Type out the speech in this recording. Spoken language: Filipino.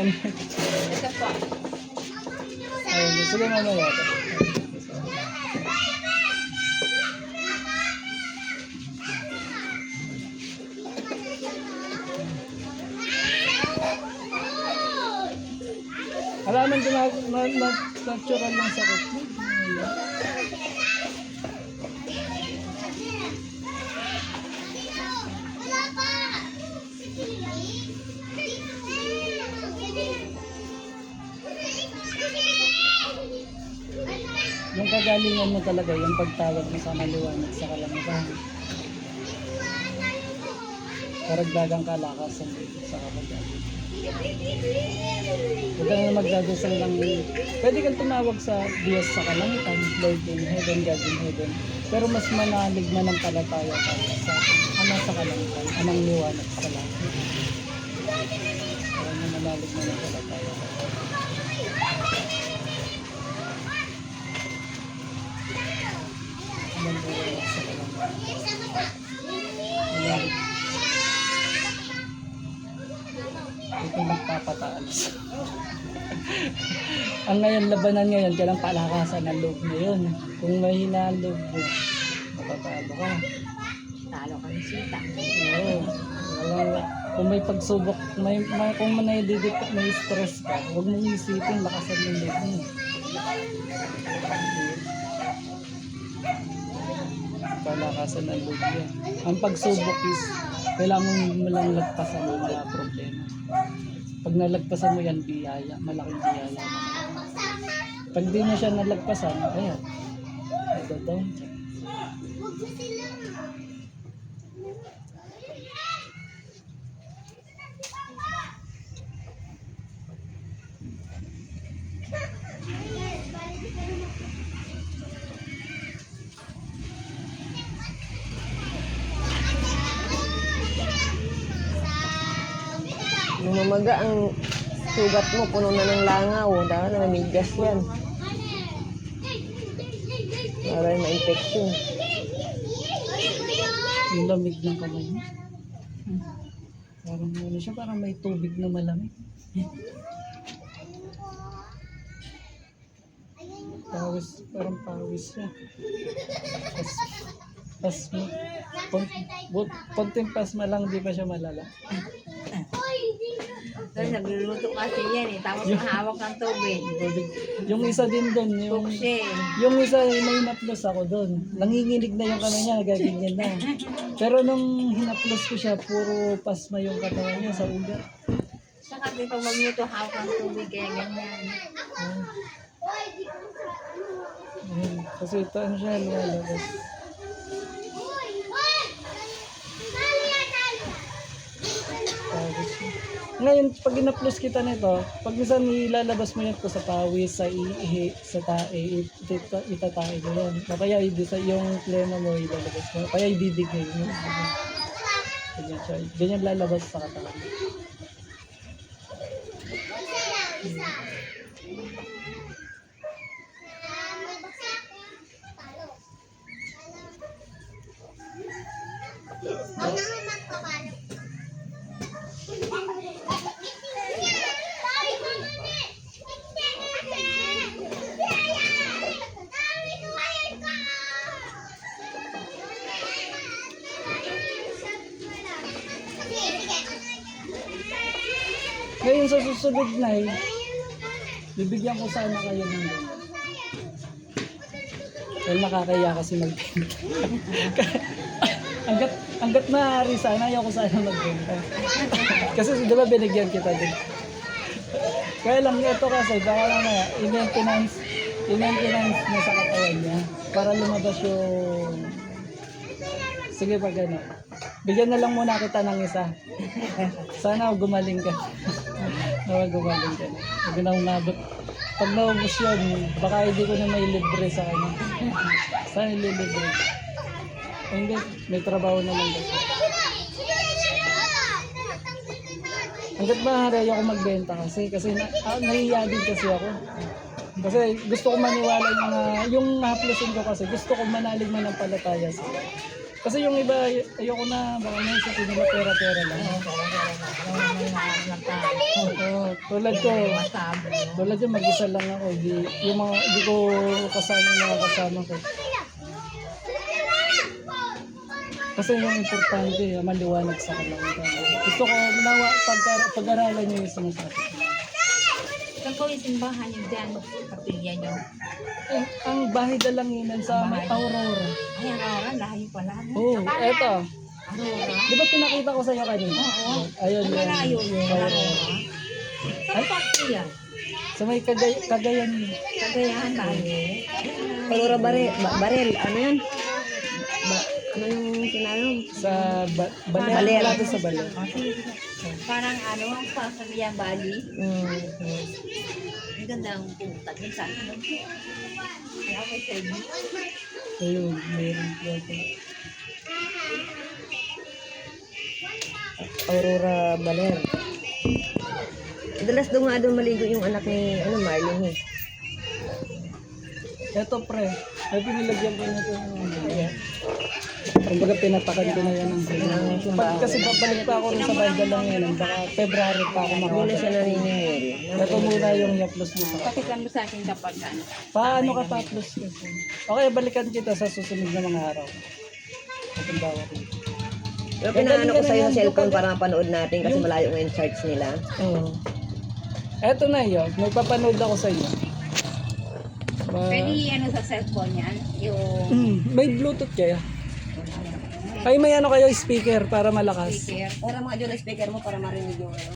yan. Ito po. Ayun, sige mamaya. Alaman ko natural lang sakit mo. Yung kagalingan mo talaga, yung pagtawag mo sa maliwanag sa kalangitan. Karagdagang kalakasan sa kapagaling. Huwag ka na magdadasal lang. Pwede kang tumawag sa Diyos sa kalangitan, Lord in heaven, God in heaven. Pero mas manalig na ng palataya tayo sa Ama sa kalangitan, Amang liwanag sa langit. Kaya na manalig na ng palataya tayo. Amang liwanag sa kalangitan. Ayan. Ito magpapataas. Ang ngayon, labanan ngayon, kailang palakasan ng loob na yun. Kung mahina ang loob mo, matatalo ka. Talo ka ng sita. Oo. Kung may pagsubok, kung may stress ka, huwag mong isipin, lakasan ng loob mo. Palakasan ng loob yan. Ang pagsubok is, kailangan mo lang lagpasan ng mga problema. Pag nalagpasan mo yan, biyaya, malaking biyaya. Pag di mo siya nalagpasan, ayan, nagda-down siya. Lumamaga ang sugat mo, puno na ng langaw. Dahil na namigas yan. Para ma-infection. Yung lamig ng kamay mo. Parang ano siya, parang may tubig na malamig. Pawis, parang pawis siya. Konting pasma lang, di pa siya malala. Kasi nagluluto kasi yan eh. Tapos mahawak ng tubig. Yung isa din doon, yung isa may hinaplos ako doon. Nanginginig na yung kamay niya, nagaganyan na. Pero nung hinaplos ko siya, puro pasma yung katawan niya sa ugat. Saka di pag magluto, hawak ng tubig kaya ganyan. Kasi ito ano siya, lumalabas. Ngayon, pag inaplos kita nito, pag minsan ilalabas mo yan ko sa pawis, sa ihi, sa tae, itatae mo yan. Kaya yung plema mo ilalabas mo. Kaya ididigay mo. Ganyan siya. Ganyan lalabas sa katawan. Ngayon sa susunod na bibigyan ko sana kayo ng ganyan. Dahil nakakaya kasi magbenta. hanggat maaari sana, ayaw ko sana magbenta. Kasi di ba binigyan kita din. Kaya lang ito kasi, baka lang na, i-maintenance mo sa katawan niya para lumabas yung... Sige pag ano. Bigyan na lang muna kita ng isa. Sana gumaling ka. Gumaling ka na. Huwag na umabot. Pag naubos yun, baka hindi ko na may libre sa kanya. Sana ililibre. Hindi, may trabaho naman kasi. Hanggat maaari ayoko magbenta kasi nahiya din kasi ako. Kasi gusto ko maniwala yung haplosin ko kasi gusto ko manalig man ng palataya sa. Kasi yung iba, ayoko na, baka naisipin nila pera-pera lang. tulad ko, Masabi. tulad ko mag-isa lang ako. Di ko kasama yung mga kasama ko. Kasi yung importante, maliwanag sa kalangitan. Gusto ko, pag-aralan niyo yung sinasabi. Saan po yung simbahan niyo dyan? Kapilya niyo? Ang bahay dalanginan sa may Aurora. Ay, Aurora, layo pala. Oo, eto. Aurora? Di ba pinakita ko sa iyo kanina? Oo. Ayun Ang yun. malayo yun. Aurora. Saan pa po yan? Sa may Cagayan yun. Cagayan tayo. Aurora Barel, ano yan? Ano yung sinabi? Sa Baler. Baler. Malapit sa Baler. Parang ano, sa Cagayan Valley. Mm. Ang ganda ang punta dun sa ano. Kaya ako sa inyo. Ayun, meron po. Aurora Baler. Madalas doon nga doon maligo yung anak ni Marlene eh. Eto pre, ay pinilagyan ko nito. Kumbaga pinatakan ko na yan ng pag kasi babalik pa ako rin sa Baydal lang yan. Baka February pa ako Hindi na makakita. siya naniningil. Ito muna yung yaplos mo sa Pakitan mo sa akin kapag ano. paano ka pa-upload ko? Okay, balikan kita sa susunod na mga araw. Kapag bawat dito. Pero pinaano ko sa'yo sa cellphone para mapanood natin kasi malayo nga yung charge nila. Oo. Eto na yun, may papanood ako sa iyo. Pwede ano sa cellphone yan? Yung May Bluetooth kaya? Ay, may ano kayo, speaker para malakas. speaker. Para mga dyan speaker mo para marinig yung ano.